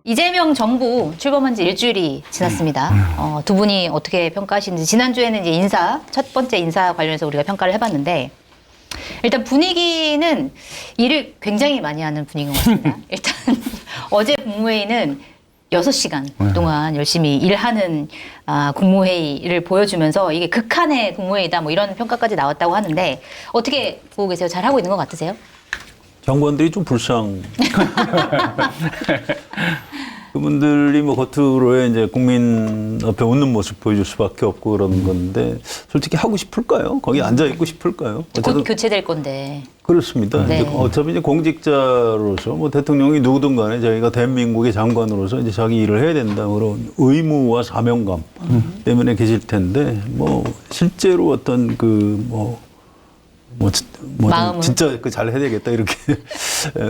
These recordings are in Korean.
이재명 정부 출범한 지 일주일이 지났습니다. 두 분이 어떻게 평가하시는지. 지난주에는 이제 첫 번째 인사 관련해서 우리가 평가를 해봤는데, 일단 분위기는 일을 굉장히 많이 하는 분위기인 것 같습니다. 일단 어제 국무회의는 6시간 동안 열심히 일하는 국무회의를 보여주면서 이게 극한의 국무회의다 뭐 이런 평가까지 나왔다고 하는데, 어떻게 보고 계세요? 잘 하고 있는 것 같으세요? 장관들이 좀 불쌍. 그분들이 뭐 겉으로의 이제 국민 앞에 웃는 모습 보여줄 수밖에 없고 그런 건데, 솔직히 하고 싶을까요? 거기 앉아 있고 싶을까요? 곧 교체될 건데. 그렇습니다. 네. 이제 어차피 이제 공직자로서 뭐 대통령이 누구든 간에 저희가 대한민국의 장관으로서 이제 자기 일을 해야 된다 그런 의무와 사명감 때문에 계실 텐데, 뭐 실제로 어떤 마음은? 진짜 잘 해야 되겠다 이렇게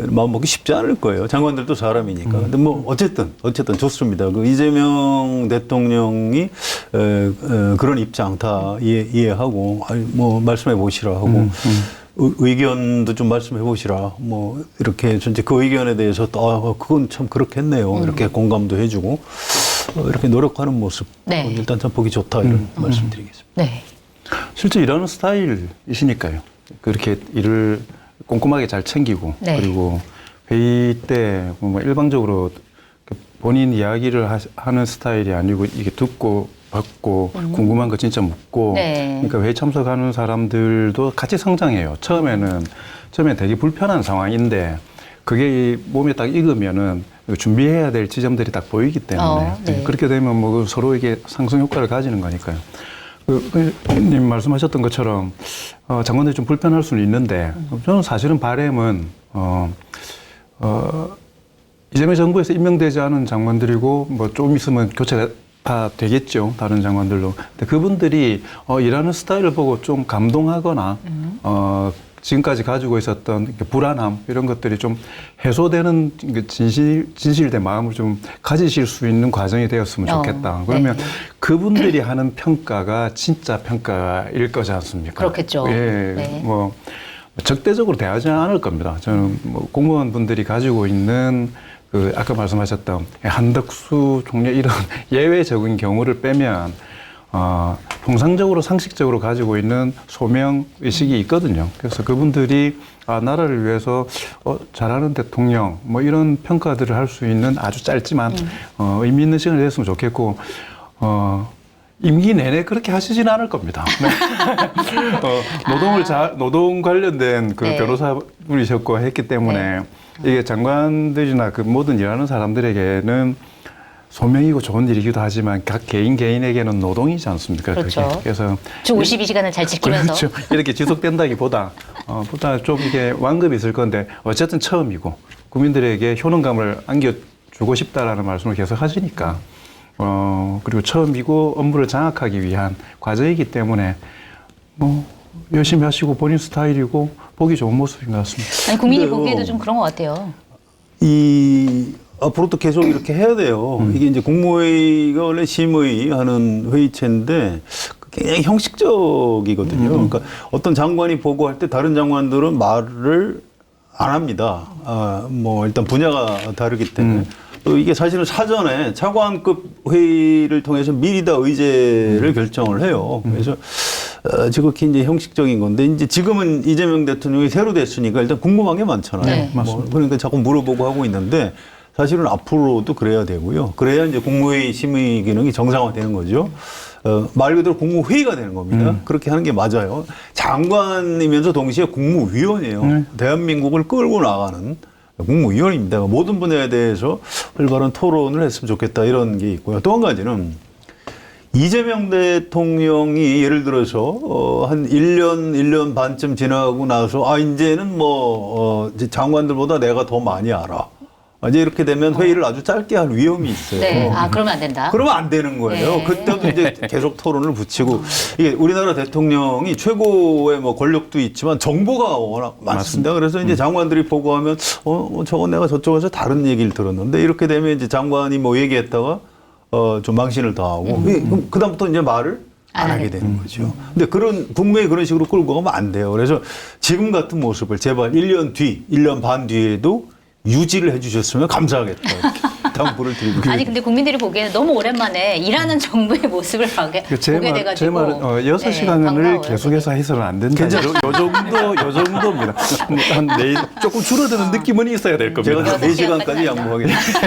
마음 먹기 쉽지 않을 거예요. 장관들도 사람이니까. 근데 뭐 어쨌든 좋습니다. 그 이재명 대통령이 그런 입장 다 이해하고 뭐 말씀해 보시라 하고 의견도 좀 말씀해 보시라 뭐 이렇게 전체 그 의견에 대해서 또 그건 참 그렇겠네요. 이렇게 공감도 해주고 이렇게 노력하는 모습 네. 일단 참 보기 좋다 이런 말씀드리겠습니다. 네. 실제 일하는 스타일이시니까요. 그렇게 일을 꼼꼼하게 잘 챙기고 네. 그리고 회의 때 뭐 일방적으로 본인 이야기를 하는 스타일이 아니고 이게 듣고 받고 궁금한 거 진짜 묻고 네. 그러니까 회의 참석하는 사람들도 같이 성장해요. 처음에 되게 불편한 상황인데 그게 몸에 딱 익으면은 준비해야 될 지점들이 딱 보이기 때문에 네. 그렇게 되면 뭐 서로에게 상승 효과를 가지는 거니까요. 님 말씀하셨던 것처럼 장관들이 좀 불편할 수는 있는데 저는 사실은 바람은 이재명 정부에서 임명되지 않은 장관들이고 뭐 좀 있으면 교체가 다 되겠죠, 다른 장관들로. 근데 그분들이 일하는 스타일을 보고 좀 감동하거나 지금까지 가지고 있었던 불안함 이런 것들이 좀 해소되는 진실된 마음을 좀 가지실 수 있는 과정이 되었으면 좋겠다. 그러면 네. 그분들이 하는 평가가 진짜 평가일 거지 않습니까? 그렇겠죠. 예, 네. 뭐 적대적으로 대하지 않을 겁니다. 저는 뭐 공무원분들이 가지고 있는 그 아까 말씀하셨던 한덕수 총리 이런 예외적인 경우를 빼면 통상적으로 상식적으로 가지고 있는 소명 의식이 있거든요. 그래서 그분들이 나라를 위해서 잘하는 대통령 뭐 이런 평가들을 할 수 있는 아주 짧지만 의미 있는 시간이 됐으면 좋겠고 임기 내내 그렇게 하시지는 않을 겁니다. 노동 관련된 그 네. 변호사분이셨고 했기 때문에 이게 장관들이나 그 모든 일하는 사람들에게는 소명이고 좋은 일이기도 하지만 각 개인에게는 노동이지 않습니까? 그렇죠. 그게. 그래서 주 52시간을 잘 지키면서. 그렇죠. 이렇게 지속된다기보다 보다 좀 이게 완급이 있을 건데 어쨌든 처음이고 국민들에게 효능감을 안겨주고 싶다라는 말씀을 계속 하시니까 그리고 처음이고 업무를 장악하기 위한 과정이기 때문에 뭐 열심히 하시고 본인 스타일이고 보기 좋은 모습인 것 같습니다. 아니, 국민이 근데요, 보기에도 좀 그런 것 같아요. 앞으로도 계속 이렇게 해야 돼요. 이게 이제 국무회의가 원래 심의하는 회의체인데 굉장히 형식적이거든요. 그러니까 어떤 장관이 보고할 때 다른 장관들은 말을 안 합니다. 뭐 일단 분야가 다르기 때문에. 또 이게 사실은 사전에 차관급 회의를 통해서 미리 다 의제를 결정을 해요. 그래서 지극히 이제 형식적인 건데 이제 지금은 이재명 대통령이 새로 됐으니까 일단 궁금한 게 많잖아요. 네. 뭐 그러니까 자꾸 물어보고 하고 있는데 사실은 앞으로도 그래야 되고요. 그래야 이제 국무회의 심의 기능이 정상화되는 거죠. 말 그대로 국무회의가 되는 겁니다. 그렇게 하는 게 맞아요. 장관이면서 동시에 국무위원이에요. 대한민국을 끌고 나가는 국무위원입니다. 모든 분야에 대해서 활발한 토론을 했으면 좋겠다 이런 게 있고요. 또 한 가지는 이재명 대통령이 예를 들어서 한 1년 반쯤 지나고 나서 이제는 장관들보다 내가 더 많이 알아. 이제 이렇게 되면 회의를 아주 짧게 할 위험이 있어요. 네. 그러면 안 된다. 그러면 안 되는 거예요. 네. 그때도 이제 계속 토론을 붙이고 이게 우리나라 대통령이 최고의 권력도 있지만 정보가 워낙 많습니다. 그래서 이제 장관들이 보고하면 저건 내가 저쪽에서 다른 얘기를 들었는데 이렇게 되면 이제 장관이 얘기했다가 좀 망신을 당하고 그럼 그다음부터 이제 말을 안 하게 되는 거죠. 근데 국무회의 그런 식으로 끌고 가면 안 돼요. 그래서 지금 같은 모습을 제발 1년 반 뒤에도 유지를 해주셨으면 감사하겠다. 이렇게 당부를 드리고. 아니 근데 국민들이 보기에는 너무 오랜만에 일하는 정부의 모습을 보게 돼가지고 제 말은 6시간을 반가워요, 계속해서 해서는 안 된다. 요 정도입니다. 조금 줄어드는 느낌은 있어야 될 겁니다. 제가 4시간까지는 4시간까지 양보하겠습니다.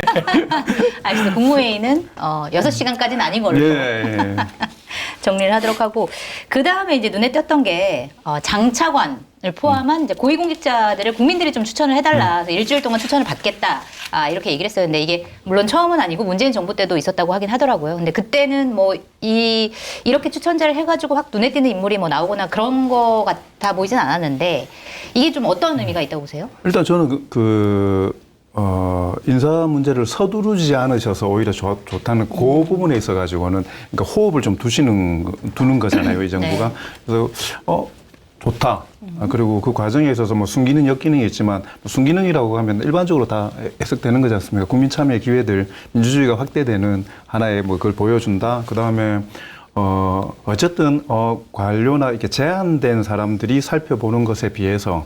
알겠습니다. 국무회의는 6시간까지는 아닌 걸로 예. 정리를 하도록 하고 그 다음에 이제 눈에 띄었던 게 장차관을 포함한 이제 고위공직자들을 국민들이 좀 추천을 해달라. 그래서 일주일 동안 추천을 받겠다. 이렇게 얘기를 했었는데 이게 물론 처음은 아니고 문재인 정부 때도 있었다고 하긴 하더라고요. 근데 그때는 뭐 이렇게 추천자를 해가지고 확 눈에 띄는 인물이 뭐 나오거나 그런 거 같아 보이진 않았는데 이게 좀 어떤 의미가 있다고 보세요? 일단 저는 인사 문제를 서두르지 않으셔서 오히려 좋다는 그 부분에 있어가지고는 그러니까 호흡을 좀 두는 거잖아요, 이 정부가. 네. 그래서 좋다. 그리고 그 과정에 있어서 뭐 순기능, 역기능이 있지만 순기능이라고 하면 일반적으로 다 해석되는 거지 않습니까? 국민 참여 기회들, 민주주의가 확대되는 하나의 뭐 그걸 보여준다. 그 다음에 어쨌든 관료나 이렇게 제한된 사람들이 살펴보는 것에 비해서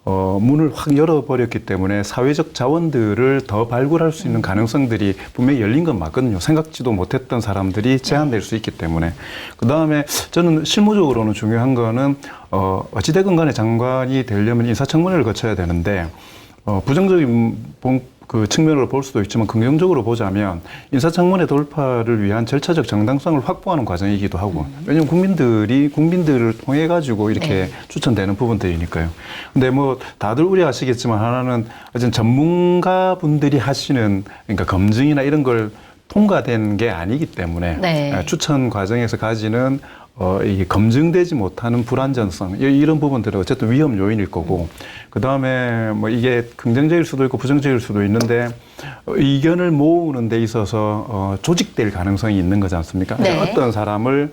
문을 확 열어버렸기 때문에 사회적 자원들을 더 발굴할 수 있는 가능성들이 분명히 열린 건 맞거든요. 생각지도 못했던 사람들이 제한될 수 있기 때문에. 그 다음에 저는 실무적으로는 중요한 거는 어찌됐건 간에 장관이 되려면 인사청문회를 거쳐야 되는데 부정적인 그 측면으로 볼 수도 있지만 긍정적으로 보자면 인사청문회 돌파를 위한 절차적 정당성을 확보하는 과정이기도 하고 왜냐하면 국민들을 통해 가지고 이렇게 추천되는 부분들이니까요. 근데 뭐 다들 우려하시겠지만 하나는 어쨌든 전문가분들이 하시는 그러니까 검증이나 이런 걸 통과된 게 아니기 때문에 추천 과정에서 가지는 이게 검증되지 못하는 불안전성 이런 부분들은 어쨌든 위험 요인일 거고 그 다음에 뭐 이게 긍정적일 수도 있고 부정적일 수도 있는데 의견을 모으는 데 있어서 조직될 가능성이 있는 거지 않습니까? 어떤 사람을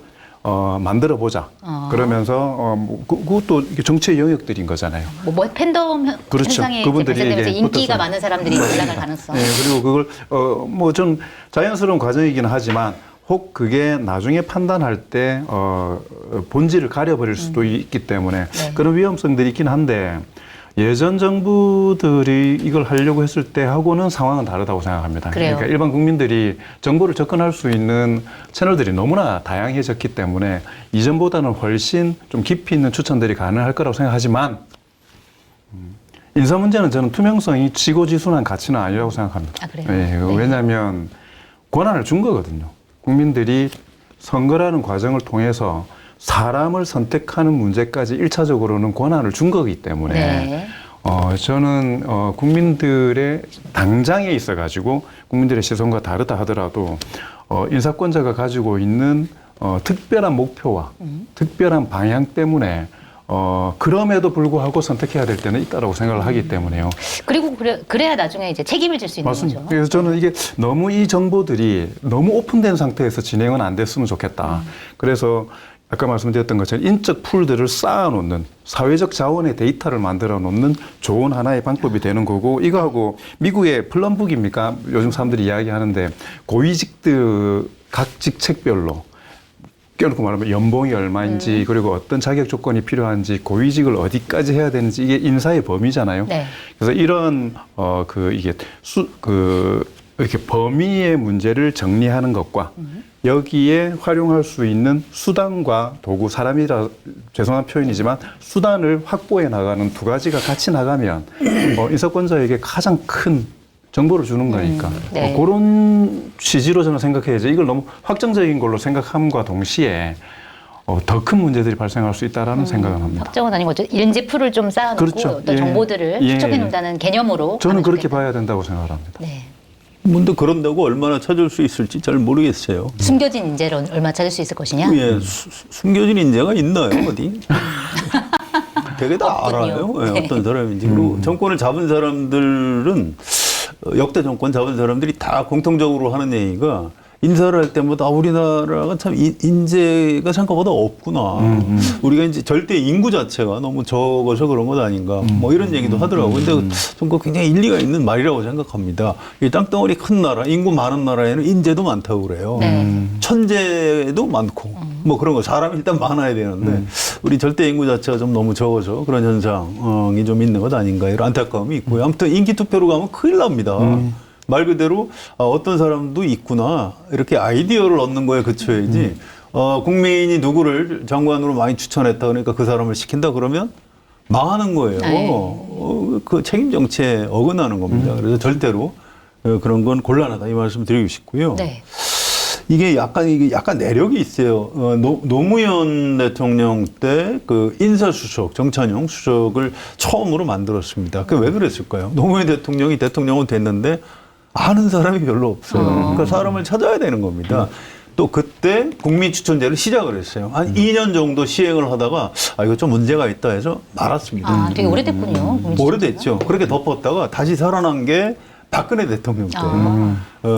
만들어 보자. 그러면서 그것도 정치의 영역들인 거잖아요. 뭐 팬덤 그렇죠. 현상이 그분들이 발생되면서 인기가 붙어서. 많은 사람들이 올라갈 가능성. 네, 그리고 그걸 뭐 좀 자연스러운 과정이기는 하지만 혹 그게 나중에 판단할 때 본질을 가려버릴 수도 있기 때문에 그런 위험성들이 있긴 한데 예전 정부들이 이걸 하려고 했을 때 하고는 상황은 다르다고 생각합니다. 그래요. 그러니까 일반 국민들이 정보를 접근할 수 있는 채널들이 너무나 다양해졌기 때문에 이전보다는 훨씬 좀 깊이 있는 추천들이 가능할 거라고 생각하지만 인사 문제는 저는 투명성이 지고지순한 가치는 아니라고 생각합니다. 그래요? 네, 왜냐하면 권한을 준 거거든요. 국민들이 선거라는 과정을 통해서 사람을 선택하는 문제까지 1차적으로는 권한을 준 거기 때문에 저는 국민들의 당장에 있어가지고 국민들의 시선과 다르다 하더라도 인사권자가 가지고 있는 특별한 목표와 특별한 방향 때문에 그럼에도 불구하고 선택해야 될 때는 있다라고 생각을 하기 때문에요. 그리고 그래야 나중에 이제 책임을 질 수 있는 맞습니다. 거죠. 그래서 저는 이게 너무 이 정보들이 너무 오픈된 상태에서 진행은 안 됐으면 좋겠다. 그래서 아까 말씀드렸던 것처럼 인적 풀들을 쌓아놓는 사회적 자원의 데이터를 만들어 놓는 좋은 하나의 방법이 되는 거고 이거하고 미국의 플럼북입니까? 요즘 사람들이 이야기하는데 고위직들 각 직책별로 껴놓고 말하면 연봉이 얼마인지 그리고 어떤 자격 조건이 필요한지 고위직을 어디까지 해야 되는지 이게 인사의 범위잖아요. 그래서 이런 이렇게 범위의 문제를 정리하는 것과 여기에 활용할 수 있는 수단과 도구, 사람이라 죄송한 표현이지만 수단을 확보해 나가는 두 가지가 같이 나가면 인사권자에게 가장 큰 정보를 주는 거니까 그런 취지로 저는 생각해야지 이걸 너무 확정적인 걸로 생각함과 동시에 더 큰 문제들이 발생할 수 있다라는 생각을 합니다. 확정은 아니고 인지풀을 좀 쌓아놓고 어떤 정보들을 축적해 놓는다는 개념으로 저는 그렇게 봐야 된다고 생각을 합니다. 근데 그런다고 얼마나 찾을 수 있을지 잘 모르겠어요. 숨겨진 인재를 얼마 찾을 수 있을 것이냐? 예, 숨겨진 인재가 있나요 어디? 되게 다 알아요. 예, 어떤 사람인지. 그리고 정권을 잡은 사람들은 역대 정권 잡은 사람들이 다 공통적으로 하는 얘기가 인사를 할 때마다 우리나라가 참 인재가 생각보다 없구나. 우리가 이제 절대 인구 자체가 너무 적어서 그런 것 아닌가. 뭐 이런 얘기도 하더라고요. 근데 좀 그 굉장히 일리가 있는 말이라고 생각합니다. 이 땅덩어리 큰 나라, 인구 많은 나라에는 인재도 많다고 그래요. 네. 천재도 많고 뭐 그런 거 사람이 일단 많아야 되는데 우리 절대 인구 자체가 좀 너무 적어서 그런 현상이 좀 있는 것 아닌가 이런 안타까움이 있고요. 아무튼 인기 투표로 가면 큰일 납니다. 말 그대로 어떤 사람도 있구나 이렇게 아이디어를 얻는 거에 그쳐야지 국민이 누구를 장관으로 많이 추천했다 그러니까 그 사람을 시킨다 그러면 망하는 거예요. 네. 그 책임 정치에 어긋나는 겁니다. 그래서 절대로 그런 건 곤란하다 이 말씀 드리고 싶고요. 네. 이게 약간 내력이 있어요. 노무현 대통령 때 그 인사수석, 정찬용 수석을 처음으로 만들었습니다. 그게 왜 그랬을까요? 노무현 대통령이 대통령은 됐는데 아는 사람이 별로 없어요. 그러니까 사람을 찾아야 되는 겁니다. 또 그때 국민추천제를 시작을 했어요. 한 2년 정도 시행을 하다가 이거 좀 문제가 있다 해서 말았습니다. 아, 되게 오래됐군요. 오래됐죠. 그렇게 덮었다가 다시 살아난 게 박근혜 대통령 때.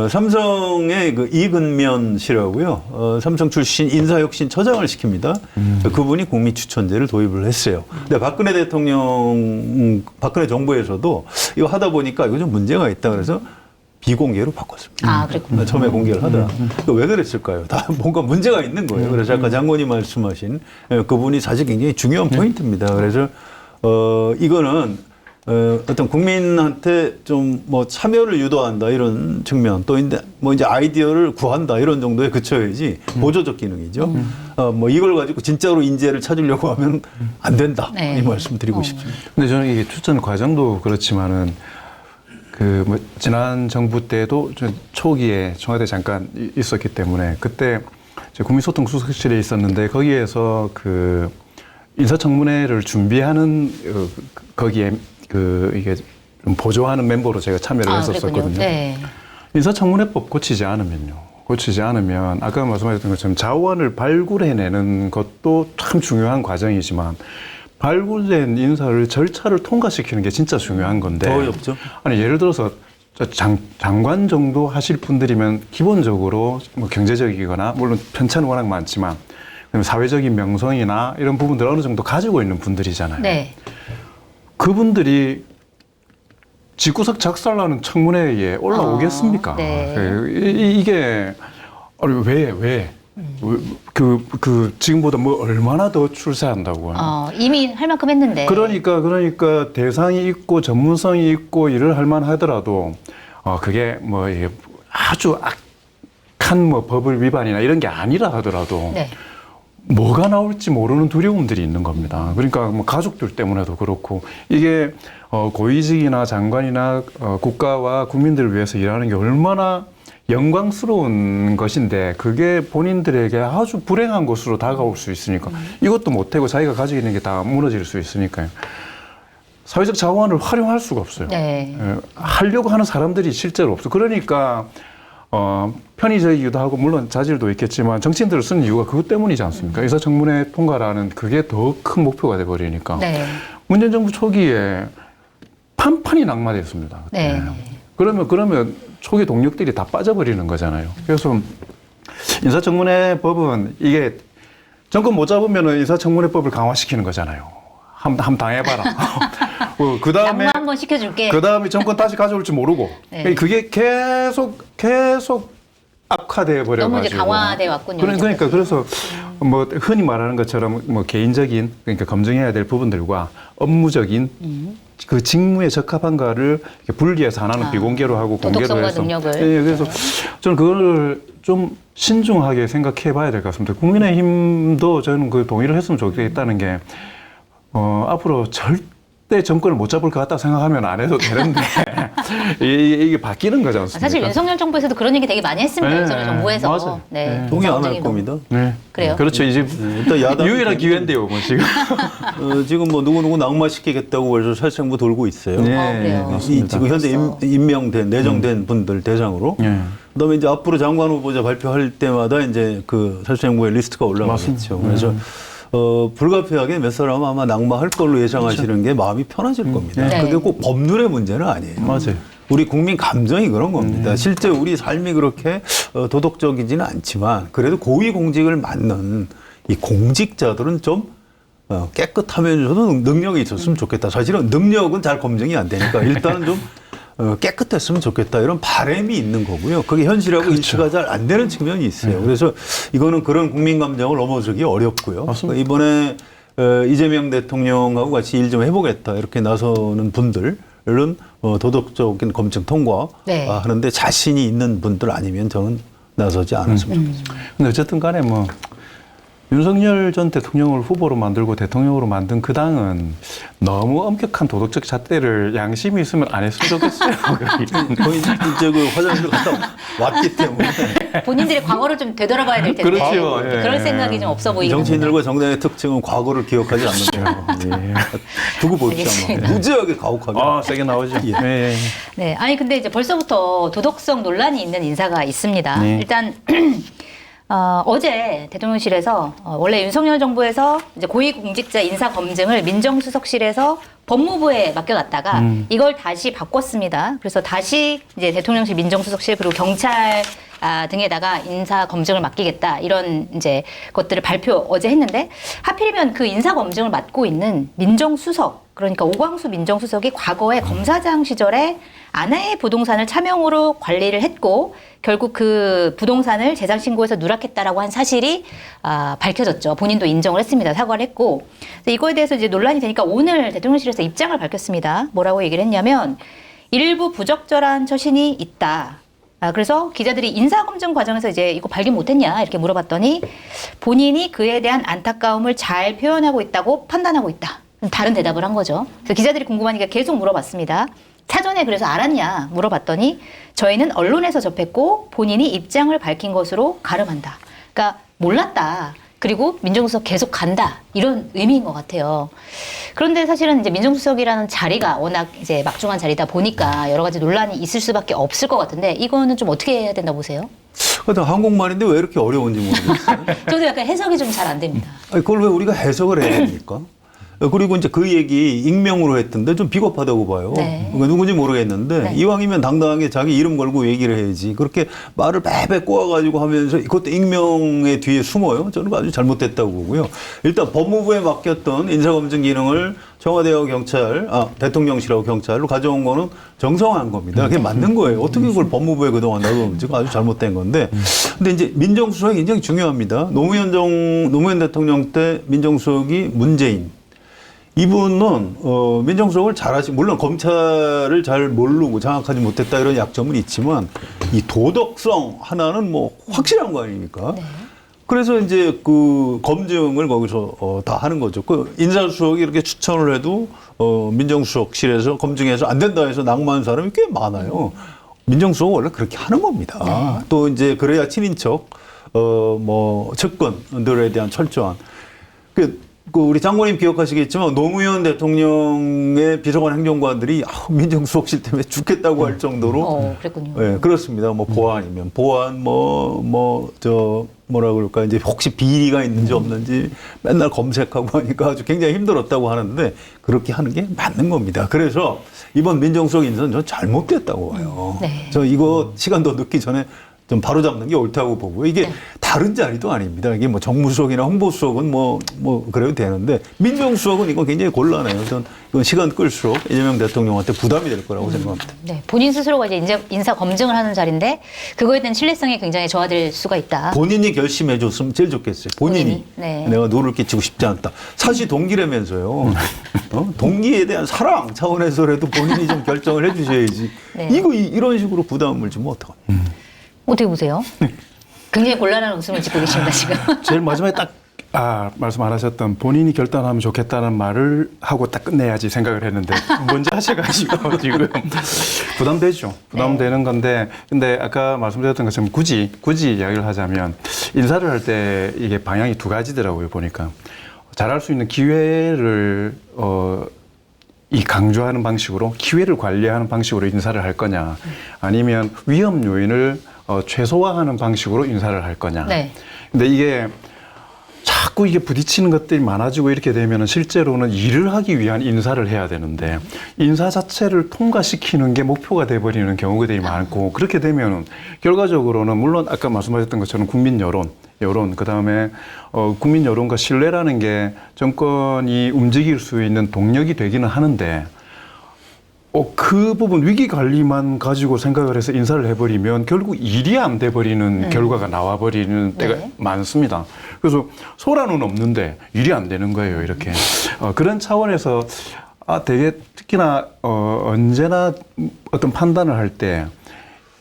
삼성의 그 이근면 씨라고요. 삼성 출신 인사혁신처장을 시킵니다. 그분이 국민추천제를 도입을 했어요. 근데 박근혜 박근혜 정부에서도 이거 하다 보니까 이거 좀 문제가 있다 그래서 비공개로 바꿨습니다. 아, 그랬군요. 처음에 공개를 하더라. 왜 그랬을까요? 다 뭔가 문제가 있는 거예요. 그래서 아까 장관이 말씀하신 그분이 사실 굉장히 중요한 포인트입니다. 그래서 이거는 어떤 국민한테 좀 뭐 참여를 유도한다 이런 측면 또 이제 아이디어를 구한다 이런 정도에 그쳐야지 보조적 기능이죠. 뭐 이걸 가지고 진짜로 인재를 찾으려고 하면 안 된다. 네. 이 말씀 드리고 싶습니다. 근데 저는 이게 추천 과정도 그렇지만은 그 뭐 지난 정부 때도 좀 초기에 청와대 잠깐 있었기 때문에 그때 국민소통 수석실에 있었는데 거기에서 그 인사청문회를 준비하는 거기에 이게 좀 보조하는 멤버로 제가 참여를 했었거든요. 네. 인사청문회법 고치지 않으면 아까 말씀하셨던 것처럼 자원을 발굴해내는 것도 참 중요한 과정이지만 발굴된 인사를 절차를 통과시키는 게 진짜 중요한 건데 더 어렵죠. 아니 예를 들어서 장관 정도 하실 분들이면 기본적으로 뭐 경제적이거나 물론 편차는 워낙 많지만 사회적인 명성이나 이런 부분들 어느 정도 가지고 있는 분들이잖아요. 네. 그분들이 집구석 작살나는 청문회에 올라오겠습니까? 네. 이게 왜? 지금보다 뭐 얼마나 더 출세한다고. 이미 할 만큼 했는데. 그러니까 대상이 있고 전문성이 있고 일을 할 만하더라도 그게 뭐 이게 아주 악한 뭐 법을 위반이나 이런 게 아니라 하더라도 네. 뭐가 나올지 모르는 두려움들이 있는 겁니다. 그러니까 뭐 가족들 때문에도 그렇고 이게 고위직이나 장관이나 국가와 국민들을 위해서 일하는 게 얼마나 영광스러운 것인데 그게 본인들에게 아주 불행한 것으로 다가올 수 있으니까 이것도 못하고 자기가 가지고 있는 게 다 무너질 수 있으니까요. 사회적 자원을 활용할 수가 없어요. 네. 하려고 하는 사람들이 실제로 없어. 그러니까 편의적이기도 하고 물론 자질도 있겠지만 정치인들을 쓰는 이유가 그것 때문이지 않습니까? 인사청문회 통과라는 그게 더 큰 목표가 돼버리니까. 네. 문재인 정부 초기에 판판이 낙마됐습니다. 그때. 네. 그러면 초기 동력들이 다 빠져버리는 거잖아요. 그래서 인사청문회 법은 이게 정권 못 잡으면 인사청문회법을 강화시키는 거잖아요. 한번 당해봐라. 그 다음에 낭만 한번 시켜줄게. 그 다음에 정권 다시 가져올지 모르고 네. 그게 계속 악화돼 버려가지고 너무 이제 강화돼 왔군요. 그러니까 그래서 뭐 흔히 말하는 것처럼 뭐 개인적인 그러니까 검증해야 될 부분들과 업무적인 그 직무에 적합한가를 분리해서 하나는 비공개로 하고 공개로 도덕성과 해서 능력을. 예, 그래서 저는 그거를 좀 신중하게 생각해봐야 될 것 같습니다. 국민의힘도 저는 그 동의를 했으면 좋겠다는 게 앞으로 절대 정권을 못 잡을 것 같다 생각하면 안 해도 되는데 이게 바뀌는 거지 않습니까? 사실 윤석열 정부에서도 그런 얘기 되게 많이 했습니다. 네, 윤석열 정부에서. 맞아요. 네. 네. 동의 안 할 인사검증이 겁니다. 네. 그래요? 그렇죠. 이제 일단 야당 유일한 기회인데요, 뭐 지금. 지금 뭐 누구 낙마시키겠다고 벌써 살생부 돌고 있어요. 그래요? 지금 현재 임명된 내정된 분들 대상으로. 그다음에 이제 앞으로 장관 후보자 발표할 때마다 이제 그 살생부의 리스트가 올라가겠죠. 그래서 불가피하게 몇 사람은 아마 낙마할 걸로 예상하시는 게 마음이 편하실 겁니다. 네. 그게 꼭 법률의 문제는 아니에요. 맞아요. 우리 국민 감정이 그런 겁니다. 실제 우리 삶이 그렇게 도덕적이지는 않지만 그래도 고위공직을 맡는 이 공직자들은 좀 깨끗하면서도 능력이 있었으면 좋겠다. 사실은 능력은 잘 검증이 안 되니까 일단은 좀 깨끗했으면 좋겠다 이런 바람이 있는 거고요. 그게 현실하고 그렇죠. 일치가 잘 안 되는 측면이 있어요. 그래서 이거는 그런 국민 감정을 넘어서기 어렵고요. 맞습니다. 이번에 이재명 대통령하고 같이 일 좀 해보겠다 이렇게 나서는 분들은 도덕적인 검증 통과 네. 하는데 자신이 있는 분들 아니면 저는 나서지 않았으면 좋겠습니다. 근데 어쨌든 간에 뭐 윤석열 전 대통령을 후보로 만들고 대통령으로 만든 그 당은 너무 엄격한 도덕적 잣대를 양심이 있으면 안 했으면 좋겠어요. 거의 이제 그 화장실 갔다 왔기 때문에 본인들의 과거를 좀 되돌아봐야 될 텐데. 그렇죠. 예. 그럴 생각이 좀 없어 보이긴 정치인들과 정당의 특징은 과거를 기억하지 않는다. 예. 두고 봅시다. 알겠습니다. 무지하게 가혹하게. 아, 세게 나오죠. 예. 예. 네, 아니 근데 이제 벌써부터 도덕성 논란이 있는 인사가 있습니다. 네. 일단 어제 대통령실에서 원래 윤석열 정부에서 이제 고위공직자 인사 검증을 민정수석실에서 법무부에 맡겨놨다가 이걸 다시 바꿨습니다. 그래서 다시 이제 대통령실 민정수석실 그리고 경찰 등에다가 인사 검증을 맡기겠다 이런 이제 것들을 발표 어제 했는데 하필이면 그 인사 검증을 맡고 있는 민정수석 그러니까 오광수 민정수석이 과거에 검사장 시절에 아내의 부동산을 차명으로 관리를 했고 결국 그 부동산을 재산 신고해서 누락했다라고 한 사실이 밝혀졌죠. 본인도 인정을 했습니다. 사과를 했고 이거에 대해서 이제 논란이 되니까 오늘 대통령실에서 입장을 밝혔습니다. 뭐라고 얘기를 했냐면 일부 부적절한 처신이 있다. 그래서 기자들이 인사검증 과정에서 이제 이거 발견 못했냐 이렇게 물어봤더니 본인이 그에 대한 안타까움을 잘 표현하고 있다고 판단하고 있다. 다른 대답을 한 거죠. 그래서 기자들이 궁금하니까 계속 물어봤습니다. 사전에 그래서 알았냐 물어봤더니 저희는 언론에서 접했고 본인이 입장을 밝힌 것으로 가름한다. 그러니까 몰랐다. 그리고 민정수석 계속 간다. 이런 의미인 것 같아요. 그런데 사실은 이제 민정수석이라는 자리가 워낙 이제 막중한 자리다 보니까 여러 가지 논란이 있을 수밖에 없을 것 같은데 이거는 좀 어떻게 해야 된다 보세요? 하여튼 한국말인데 왜 이렇게 어려운지 모르겠어요. 저도 약간 해석이 좀 잘 안 됩니다. 아니, 그걸 왜 우리가 해석을 해야 됩니까? 그리고 이제 그 얘기 익명으로 했던데 좀 비겁하다고 봐요. 네. 그러니까 누군지 모르겠는데 네. 이왕이면 당당하게 자기 이름 걸고 얘기를 해야지. 그렇게 말을 빼빼 꼬아가지고 하면서 그것도 익명의 뒤에 숨어요. 저는 아주 잘못됐다고 보고요. 일단 법무부에 맡겼던 인사검증 기능을 청와대하고 경찰, 대통령실하고 경찰로 가져온 거는 정상화한 겁니다. 그게 맞는 거예요. 어떻게 그걸 법무부에 그동안 놔뒀는지 아주 잘못된 건데. 근데 이제 민정수석이 굉장히 중요합니다. 노무현 대통령 때 민정수석이 문재인. 이분은 민정수석을 잘하시 물론 검찰을 잘 모르고 장악하지 못했다 이런 약점은 있지만 이 도덕성 하나는 뭐 확실한 거 아닙니까? 네. 그래서 이제 그 검증을 거기서 다 하는 거죠. 그 인사수석이 이렇게 추천을 해도 민정수석실에서 검증해서 안 된다 해서 낙마하는 사람이 꽤 많아요. 민정수석은 원래 그렇게 하는 겁니다. 네. 또 이제 그래야 친인척 뭐 측근들에 대한 철저한 그 우리 장관님 기억하시겠지만 노무현 대통령의 비서관 행정관들이 민정수석실 때문에 죽겠다고 할 정도로 그랬군요. 네, 그렇습니다. 뭐 보안이면 보안 뭐라 그럴까 이제 혹시 비리가 있는지 없는지 맨날 검색하고 하니까 아주 굉장히 힘들었다고 하는데 그렇게 하는 게 맞는 겁니다. 그래서 이번 민정수석 인사는 전 잘못됐다고 봐요. 네. 저 이거 시간 더 늦기 전에 좀 바로잡는 게 옳다고 보고 이게 네. 다른 자리도 아닙니다. 이게 뭐 정무수석이나 홍보수석은 뭐 그래도 되는데 민정수석은 이거 굉장히 곤란해요. 전 이건 시간 끌수록 이재명 대통령한테 부담이 될 거라고 생각합니다. 네, 본인 스스로가 이제 인사 검증을 하는 자리인데 그거에 대한 신뢰성이 굉장히 저하될 수가 있다. 본인이 결심해 줬으면 제일 좋겠어요. 본인이. 네. 내가 누를 끼치고 싶지 않다. 사실 동기라면서요. 동기에 대한 사랑 차원에서라도 본인이 좀 결정을 해 주셔야지. 네. 이런 식으로 부담을 주면 어떡합니까? 어떻게 보세요? 굉장히 곤란한 웃음을 짓고 계십니다, 지금. 제일 마지막에 딱 말씀 안 하셨던 본인이 결단하면 좋겠다는 말을 하고 딱 끝내야지 생각을 했는데 먼저 하셔가지고 지금 부담되죠. 부담되는 건데 근데 아까 말씀드렸던 것처럼 굳이 이야기를 하자면 인사를 할 때 이게 방향이 두 가지더라고요. 보니까 잘할 수 있는 기회를 이 강조하는 방식으로 기회를 관리하는 방식으로 인사를 할 거냐 아니면 위험 요인을 최소화하는 방식으로 인사를 할 거냐. 네. 근데 이게 자꾸 이게 부딪히는 것들이 많아지고 이렇게 되면 실제로는 일을 하기 위한 인사를 해야 되는데 인사 자체를 통과시키는 게 목표가 돼버리는 경우들이 많고 그렇게 되면 결과적으로는 물론 아까 말씀하셨던 것처럼 국민 여론, 그다음에 국민 여론과 신뢰라는 게 정권이 움직일 수 있는 동력이 되기는 하는데 그 부분 위기 관리만 가지고 생각을 해서 인사를 해버리면 결국 일이 안 돼버리는 결과가 나와버리는 때가 네. 많습니다. 그래서 소란은 없는데 일이 안 되는 거예요, 이렇게. 그런 차원에서 되게 특히나 언제나 어떤 판단을 할 때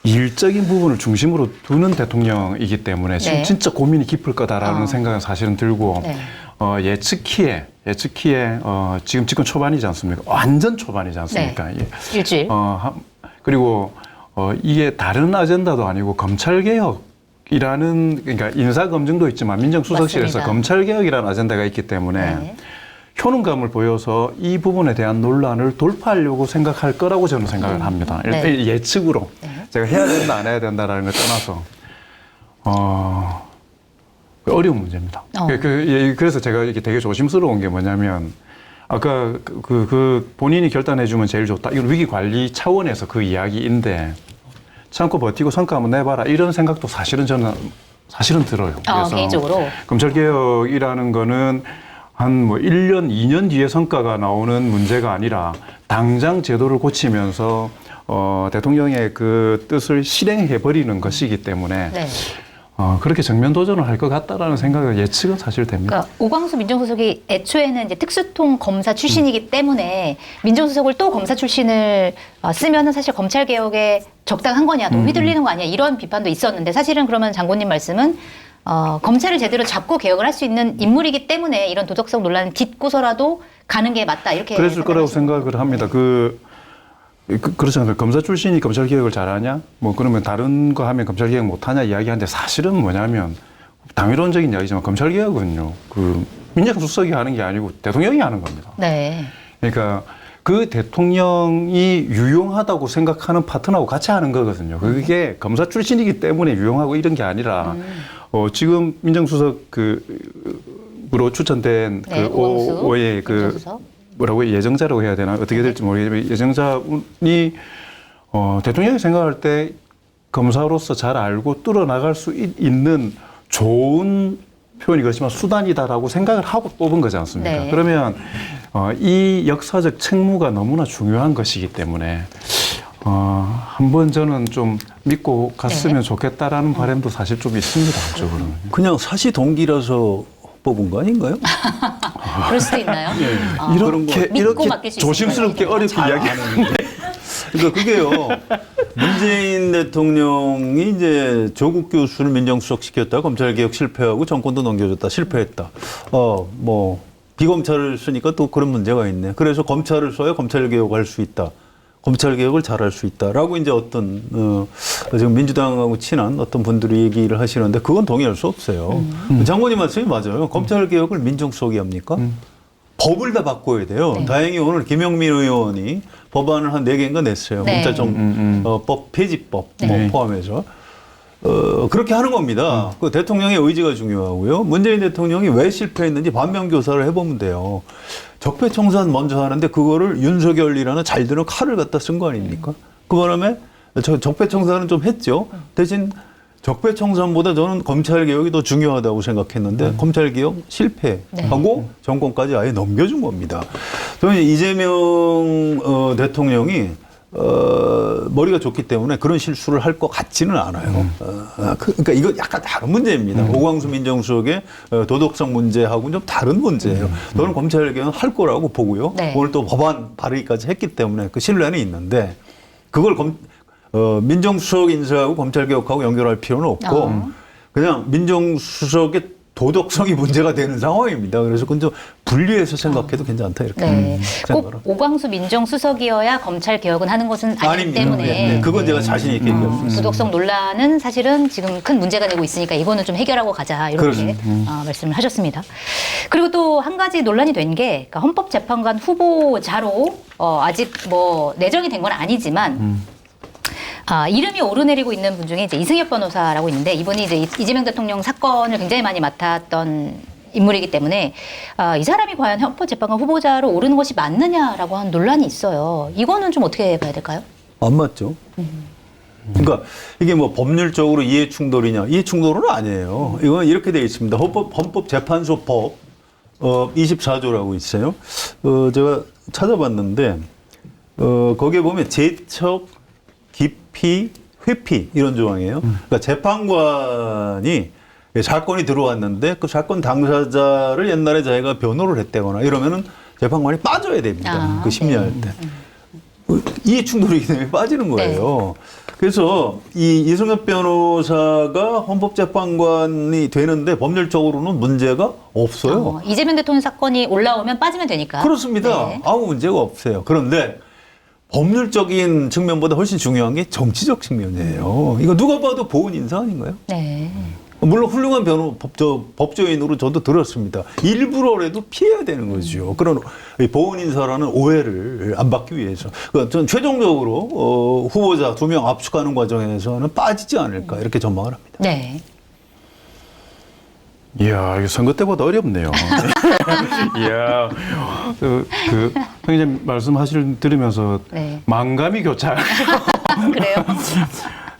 일적인 부분을 중심으로 두는 대통령이기 때문에 네. 진짜 고민이 깊을 거다라는 생각은 사실은 들고 네. 예측키에 지금 집권 초반이지 않습니까? 완전 초반이지 않습니까? 네. 예. 일주일. 그리고 이게 다른 아젠다도 아니고 검찰개혁이라는 그러니까 인사검증도 있지만 민정수석실에서 맞습니다. 검찰개혁이라는 아젠다가 있기 때문에 네. 효능감을 보여서 이 부분에 대한 논란을 돌파하려고 생각할 거라고 저는 생각을 합니다. 네. 일단 예측으로 네. 제가 해야 된다 안 해야 된다라는 걸 떠나서 어려운 문제입니다. 그래서 제가 이게 되게 조심스러운 게 뭐냐면 아까 그 본인이 결단해주면 제일 좋다. 이건 위기 관리 차원에서 그 이야기인데 참고 버티고 성과 한번 내봐라 이런 생각도 사실은 저는 들어요. 그래서 개인적으로. 검찰개혁이라는 거는 한 1년, 2년 뒤에 성과가 나오는 문제가 아니라 당장 제도를 고치면서 대통령의 그 뜻을 실행해버리는 것이기 때문에 네. 그렇게 정면 도전을 할 것 같다라는 생각을 예측은 사실 됩니다. 그러니까 오광수 민정수석이 애초에는 이제 특수통 검사 출신이기 때문에 민정수석을 또 검사 출신을 쓰면은 사실 검찰 개혁에 적당한 거냐, 또 휘둘리는 거 아니야 이런 비판도 있었는데 사실은 그러면 장관님 말씀은 검찰을 제대로 잡고 개혁을 할 수 있는 인물이기 때문에 이런 도덕성 논란을 딛고서라도 가는 게 맞다 이렇게. 그랬을 거라고 생각을 합니다. 그렇잖아요. 검사 출신이 검찰 개혁을 잘하냐? 그러면 다른 거 하면 검찰 개혁 못하냐 이야기하는데 사실은 뭐냐면 당위론적인 이야기지만 검찰 개혁은요. 민정수석이 하는 게 아니고 대통령이 하는 겁니다. 네. 그러니까 그 대통령이 유용하다고 생각하는 파트너하고 같이 하는 거거든요. 그게 검사 출신이기 때문에 유용하고 이런 게 아니라 지금 민정수석으로 추천된 네, 오광수 오의 민정수석. 뭐라고 예정자라고 해야 되나 어떻게 될지 모르겠지만 예정자분이 대통령이 생각할 때 검사로서 잘 알고 뚫어나갈 수 있는 좋은 표현이 그렇지만 수단이다라고 생각을 하고 뽑은 거지 않습니까? 네. 그러면 이 역사적 책무가 너무나 중요한 것이기 때문에 한번 저는 좀 믿고 갔으면 좋겠다라는 바람도 사실 좀 있습니다. 한쪽으로는. 그냥 사시 동기라서 뽑은 거 아닌가요? 그럴 수도 있나요? 믿고 맡길 수 있습니다. 조심스럽게 어렵게 이야기하는데. 그러니까 그게요. 문재인 대통령이 이제 조국 교수를 민정수석 시켰다. 검찰개혁 실패하고 정권도 넘겨줬다. 실패했다. 비검찰을 쓰니까 또 그런 문제가 있네. 그래서 검찰을 써야 검찰개혁할 수 있다. 검찰개혁을 잘할 수 있다라고 이제 어떤 지금 민주당하고 친한 어떤 분들이 얘기를 하시는데 그건 동의할 수 없어요. 장관님 말씀이 맞아요. 검찰개혁을 민정수석이 합니까? 법을 다 바꿔야 돼요. 네. 다행히 오늘 김영민 의원이 법안을 한 4개인가 냈어요. 네. 검찰청 폐지법 네. 포함해서. 그렇게 하는 겁니다. 그 대통령의 의지가 중요하고요. 문재인 대통령이 왜 실패했는지 반면교사를 해보면 돼요. 적폐청산 먼저 하는데 그거를 윤석열이라는 잘 드는 칼을 갖다 쓴 거 아닙니까? 그 바람에 적폐청산은 좀 했죠. 대신 적폐청산보다 저는 검찰개혁이 더 중요하다고 생각했는데 검찰개혁 실패하고 정권까지 아예 넘겨준 겁니다. 저는 이재명 대통령이 머리가 좋기 때문에 그런 실수를 할 것 같지는 않아요. 그러니까 이거 약간 다른 문제입니다. 오광수 민정수석의 도덕성 문제하고는 좀 다른 문제예요. 저는 검찰개혁은 할 거라고 보고요. 네. 오늘 또 법안 발의까지 했기 때문에 그 신뢰는 있는데 그걸 민정수석 인사하고 검찰개혁하고 연결할 필요는 없고 그냥 민정수석의 도덕성이 문제가 되는 상황입니다. 그래서 그건 좀 분리해서 생각해도 괜찮다 이렇게 꼭 생각을. 오광수 민정수석이어야 검찰 개혁은 하는 것은 아니기 아닙니다. 때문에 네, 그건 제가 자신 있게 얘기합니다. 도덕성 논란은 사실은 지금 큰 문제가 되고 있으니까 이거는 좀 해결하고 가자 이렇게 그렇습니다. 말씀을 하셨습니다. 그리고 또 한 가지 논란이 된 게 그러니까 헌법재판관 후보자로 아직 내정이 된 건 아니지만 이름이 오르내리고 있는 분 중에 이제 이승엽 변호사라고 있는데 이분이 이제 이재명 대통령 사건을 굉장히 많이 맡았던 인물이기 때문에 이 사람이 과연 헌법재판관 후보자로 오르는 것이 맞느냐라고 하는 논란이 있어요. 이거는 좀 어떻게 봐야 될까요? 안 맞죠. 그러니까 이게 뭐 법률적으로 이해 충돌이냐? 이해 충돌은 아니에요. 이건 이렇게 되어 있습니다. 헌법재판소법 24조라고 있어요. 제가 찾아봤는데 거기에 보면 제척, 기피, 회피 이런 조항이에요. 그러니까 재판관이 사건이 들어왔는데 그 사건 당사자를 옛날에 자기가 변호를 했다거나 이러면은 재판관이 빠져야 됩니다. 그 심리할 때. 이해 충돌이기 때문에 빠지는 거예요. 그래서 이 이승엽 변호사가 헌법재판관이 되는데 법률적으로는 문제가 없어요. 이재명 대통령 사건이 올라오면 빠지면 되니까. 그렇습니다. 네. 아무 문제가 없어요. 그런데 법률적인 측면보다 훨씬 중요한 게 정치적 측면이에요. 이거 누가 봐도 보은 인사 아닌가요? 네. 물론 훌륭한 법조인으로 저도 들었습니다. 일부러라도 피해야 되는 거죠. 그런 보은 인사라는 오해를 안 받기 위해서. 그러니까 전 최종적으로 후보자 2명 압축하는 과정에서는 빠지지 않을까 이렇게 전망을 합니다. 네. 이야, 이거 선거 때보다 어렵네요. 이야, 형님 들으면서 네. 만감이 교차. 그래요?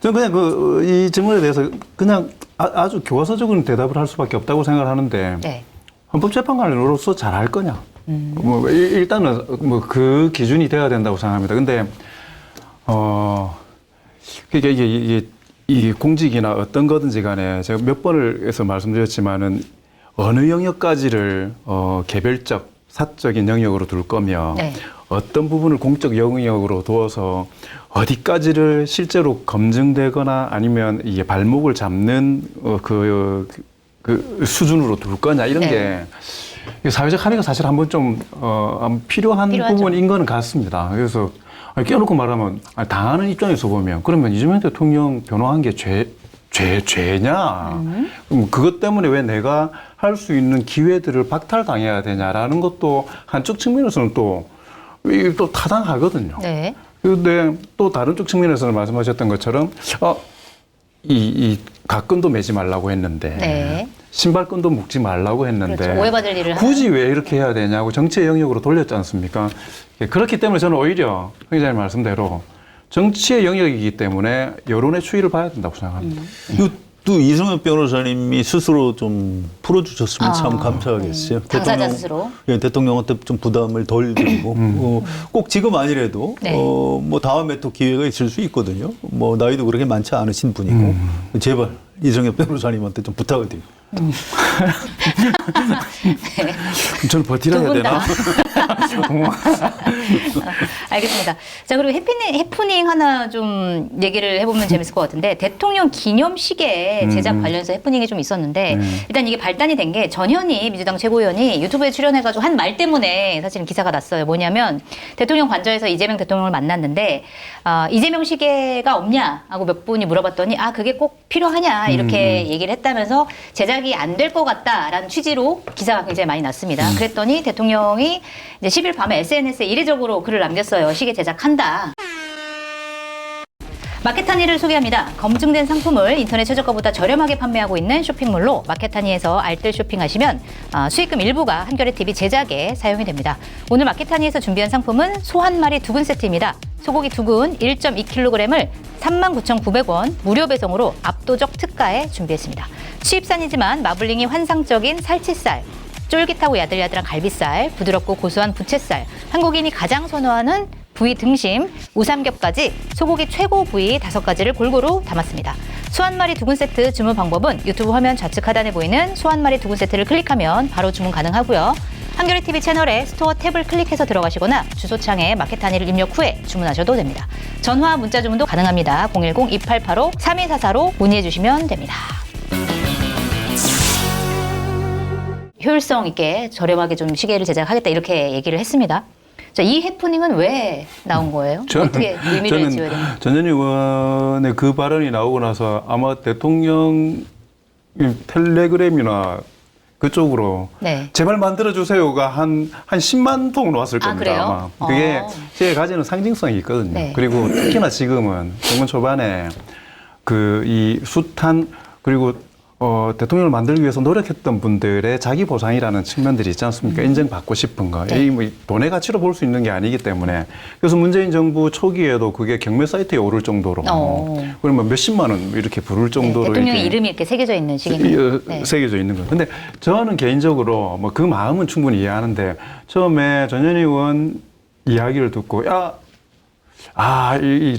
저는 그냥 이 질문에 대해서 그냥 아주 교과서적인 대답을 할 수밖에 없다고 생각을 하는데 네. 헌법재판관으로서 잘할 거냐? 뭐 일단은 뭐 그 기준이 돼야 된다고 생각합니다. 근데 이게 이 공직이나 어떤 거든지 간에 제가 몇 번을 해서 말씀드렸지만은 어느 영역까지를 개별적 사적인 영역으로 둘 거며 네. 어떤 부분을 공적 영역으로 두어서 어디까지를 실제로 검증되거나 아니면 이게 발목을 잡는 그 수준으로 둘 거냐 이런 네. 게 사회적 합의가 사실 한번 좀 필요한 필요하죠. 부분인 거는 같습니다. 그래서 깨놓고 말하면 당하는 입장에서 보면 그러면 이재명 대통령 변호한 게 죄냐? 그것 때문에 왜 내가 할 수 있는 기회들을 박탈당해야 되냐라는 것도 한쪽 측면에서는 또 타당하거든요. 네. 그런데 또 다른 쪽 측면에서는 말씀하셨던 것처럼 이 각근도 매지 말라고 했는데 네. 신발끈도 묶지 말라고 했는데 그렇죠. 오해받을 일을 굳이 왜 이렇게 해야 되냐고 정치의 영역으로 돌렸지 않습니까? 그렇기 때문에 저는 오히려 황 기자님 말씀대로 정치의 영역이기 때문에 여론의 추이를 봐야 된다고 생각합니다. 또 이승엽 변호사님이 스스로 좀 풀어주셨으면 참 감사하겠어요. 당사자 스스로. 대통령한테 좀 부담을 덜 들고 꼭 지금 아니래도 네. 뭐 다음에 또 기회가 있을 수 있거든요. 뭐 나이도 그렇게 많지 않으신 분이고 제발 이승엽 변호사님한테 좀 부탁을 드립니다. 저는 버티라 해야 되나? 알겠습니다. 자, 그리고 해프닝 하나 좀 얘기를 해보면 재밌을 것 같은데, 대통령 기념시계 제작 관련해서 해프닝이 좀 있었는데, 일단 이게 발단이 된 게 전현희 민주당 최고위원이 유튜브에 출연해가지고 한 말 때문에 사실은 기사가 났어요. 뭐냐면, 대통령 관저에서 이재명 대통령을 만났는데, 이재명 시계가 없냐? 하고 몇 분이 물어봤더니, 그게 꼭 필요하냐? 이렇게 얘기를 했다면서 제작이 안 될 것 같다라는 취지로 기사가 굉장히 많이 났습니다. 그랬더니 대통령이 이제 10일 밤에 SNS에 이례적으로 글을 남겼어요. 시계 제작한다. 마켓타니를 소개합니다. 검증된 상품을 인터넷 최저가보다 저렴하게 판매하고 있는 쇼핑몰로 마켓타니에서 알뜰 쇼핑하시면 수익금 일부가 한겨레TV 제작에 사용이 됩니다. 오늘 마켓타니에서 준비한 상품은 소 한 마리 두근 세트입니다. 소고기 두근 1.2kg을 39,900원 무료 배송으로 압도적 특가에 준비했습니다. 수입산이지만 마블링이 환상적인 살치살, 쫄깃하고 야들야들한 갈비살, 부드럽고 고소한 부채살, 한국인이 가장 선호하는 부위 등심, 우삼겹까지 소고기 최고 부위 5가지를 골고루 담았습니다. 소 한 마리 두근 세트 주문 방법은 유튜브 화면 좌측 하단에 보이는 소 한 마리 두근 세트를 클릭하면 바로 주문 가능하고요. 한겨레TV 채널에 스토어 탭을 클릭해서 들어가시거나 주소창에 마켓타니를 입력 후에 주문하셔도 됩니다. 전화, 문자 주문도 가능합니다. 010-2885-3244로 문의해 주시면 됩니다. 효율성 있게 저렴하게 좀 시계를 제작하겠다 이렇게 얘기를 했습니다. 자, 이 해프닝은 왜 나온 거예요? 어떻게 의미를 지어야 되나요? 전현희 의원의 그 발언이 나오고 나서 아마 대통령 텔레그램이나 그쪽으로 네. 제발 만들어주세요가 한 10만 통 나왔을 겁니다. 그래요? 아마. 그게 시계가 가지는 상징성이 있거든요. 네. 그리고 특히나 지금은 정권 초반에 이 숱한 그리고 대통령을 만들기 위해서 노력했던 분들의 자기 보상이라는 측면들이 있지 않습니까? 인정받고 싶은 거. 네. 이 뭐 돈의 가치로 볼 수 있는 게 아니기 때문에. 그래서 문재인 정부 초기에도 그게 경매 사이트에 오를 정도로. 그러면 몇십만 원 이렇게 부를 정도로. 대통령의 이름이 이렇게 새겨져 있는 시기인가요? 네. 새겨져 있는 거예요. 근데 저는 개인적으로 뭐 그 마음은 충분히 이해하는데 처음에 전현희 의원 이야기를 듣고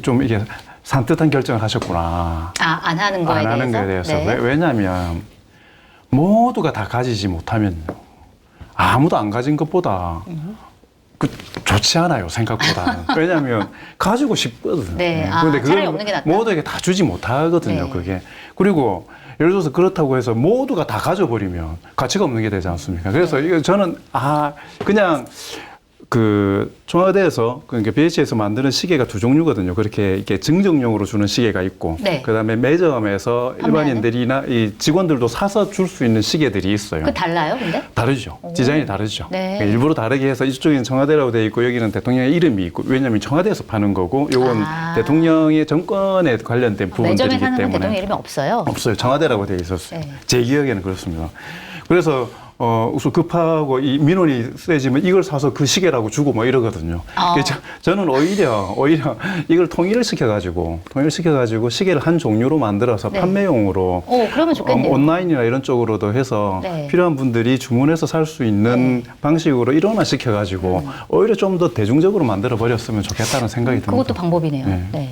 좀 이게 산뜻한 결정을 하셨구나. 안 하는 거에 안 하는 거에 대해서. 네. 왜냐하면 모두가 다 가지지 못하면요. 아무도 안 가진 것보다 좋지 않아요, 생각보다는. 왜냐하면 가지고 싶거든요. 네. 근데 차라리 없는 게 낫다. 모두에게 다 주지 못하거든요, 네. 그게. 그리고 예를 들어서 그렇다고 해서 모두가 다 가져버리면 가치가 없는 게 되지 않습니까? 그래서 이거 저는 그냥 그 청와대에서 그러니까 BH에서 만드는 시계가 두 종류거든요. 그렇게 이렇게 증정용으로 주는 시계가 있고, 네. 그다음에 매점에서 일반인들이나 이 직원들도 사서 줄 수 있는 시계들이 있어요. 그 달라요, 근데? 다르죠. 디자인이 다르죠. 네. 그러니까 일부러 다르게 해서 이쪽에는 청와대라고 되어 있고 여기는 대통령의 이름이 있고, 왜냐하면 청와대에서 파는 거고 이건 대통령의 정권에 관련된 부분들이기 매점에 사는 건 때문에 대통령 이름이 없어요. 없어요. 청와대라고 되어 있었어요. 네. 제 기억에는 그렇습니다. 그래서 우선 급하고 이 민원이 세지면 이걸 사서 그 시계라고 주고 뭐 이러거든요. 그래서 저는 오히려 이걸 통일을 시켜가지고 시계를 한 종류로 만들어서 네. 판매용으로 그러면 좋겠네요. 온라인이나 이런 쪽으로도 해서 네. 필요한 분들이 주문해서 살 수 있는 방식으로 일원화 시켜가지고 오히려 좀 더 대중적으로 만들어 버렸으면 좋겠다는 생각이 듭니다. 그것도 방법이네요. 네. 네.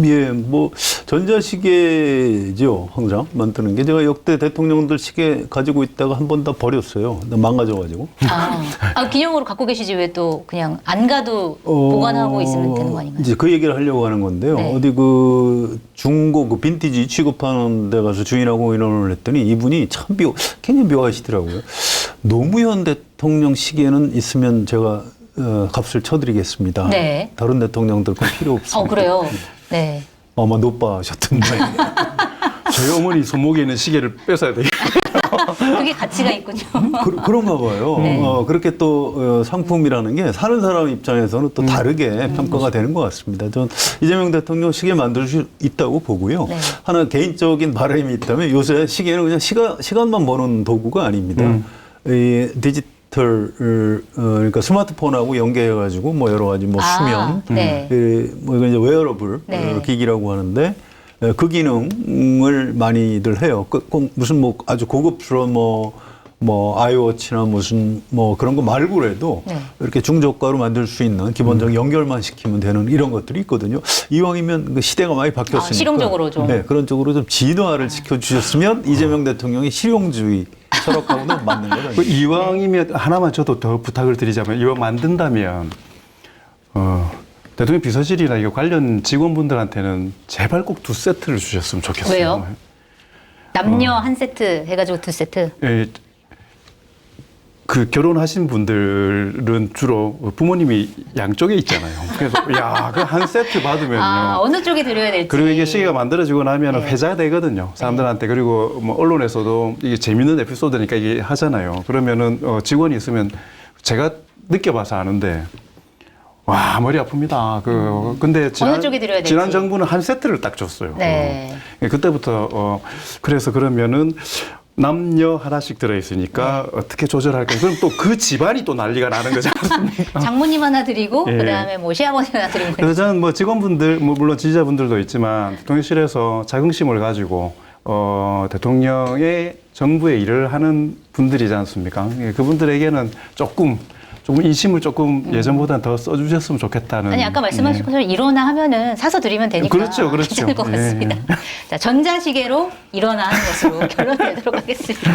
예, 뭐 전자시계죠, 항상 만드는 게. 제가 역대 대통령들 시계 가지고 있다가 한 번 다 버렸어요. 망가져가지고. 기념으로 갖고 계시지 왜 또 그냥 안 가도 보관하고 있으면 되는 거 아닌가요? 이제 그 얘기를 하려고 하는 건데요. 네. 어디 그 중고 그 빈티지 취급하는 데 가서 주인하고 의논을 했더니 이분이 참 굉장히 묘하시더라고요. 노무현 대통령 시계는 있으면 제가 값을 쳐드리겠습니다. 네. 다른 대통령들 건 필요 없습니다. 그래요? 네. 아마 노빠하셨던 모양이에요. 저희 어머니 손목에 있는 시계를 뺏어야 되겠다. 그게 가치가 있군요. 그런가 봐요. 네. 그렇게 또 상품이라는 게 사는 사람 입장에서는 또 다르게 평가가 되는 것 같습니다. 전 이재명 대통령 시계 만들 수 있다고 보고요. 네. 하나 개인적인 바람이 있다면 요새 시계는 그냥 시간만 버는 도구가 아닙니다. 이 그러니까 스마트폰하고 연계해가지고 뭐 여러 가지 뭐 수면, 네. 뭐 이건 이제 웨어러블 네. 기기라고 하는데 그 기능을 많이들 해요. 꼭 무슨 뭐 아주 고급스러운 뭐 아이워치나 무슨 뭐 그런 거 말고라도 네. 이렇게 중저가로 만들 수 있는 기본적인 연결만 시키면 되는 이런 것들이 있거든요. 이왕이면 그 시대가 많이 바뀌었으니까 실용적으로 좀. 네, 그런 쪽으로 좀 진화를 시켜주셨으면 이재명 대통령이 실용주의 철학하고는 맞는 거죠. 이왕이면 하나만 저도 더 부탁을 드리자면 이왕 만든다면 대통령 비서실이나 이거 관련 직원분들한테는 제발 꼭 2세트를 주셨으면 좋겠어요. 왜요? 남녀 한 세트 해가지고 2세트. 예, 그 결혼하신 분들은 주로 부모님이 양쪽에 있잖아요. 그래서 그 한 세트 받으면요. 어느 쪽에 드려야 될지. 그리고 이게 시계가 만들어지고 나면 네. 회자되거든요. 사람들한테. 그리고 뭐 언론에서도 이게 재밌는 에피소드니까 이게 하잖아요. 그러면은 직원이 있으면 제가 느껴봐서 아는데 와, 머리 아픕니다. 근데 어느 쪽에 드려야 될지. 지난 정부는 한 세트를 딱 줬어요. 네. 그때부터 그래서 그러면은 남녀 하나씩 들어있으니까 어떻게 조절할까? 그럼 또 그 집안이 또 난리가 나는 거지 않습니까? 장모님 하나 드리고 예. 그다음에 뭐 시아버님 하나 드리고. 그래서 저는 뭐 직원분들, 뭐 물론 지지자분들도 있지만 대통령실에서 자긍심을 가지고 대통령의 정부의 일을 하는 분들이지 않습니까? 예, 그분들에게는 조금 인심을 조금 예전보다는 더 써주셨으면 좋겠다는. 아니 아까 말씀하신 것처럼 일어나 하면은 사서 드리면 되니까 그렇죠. 괜찮을 것 예, 같습니다. 자, 전자시계로 일어나 하는 것으로 결론내도록 하겠습니다.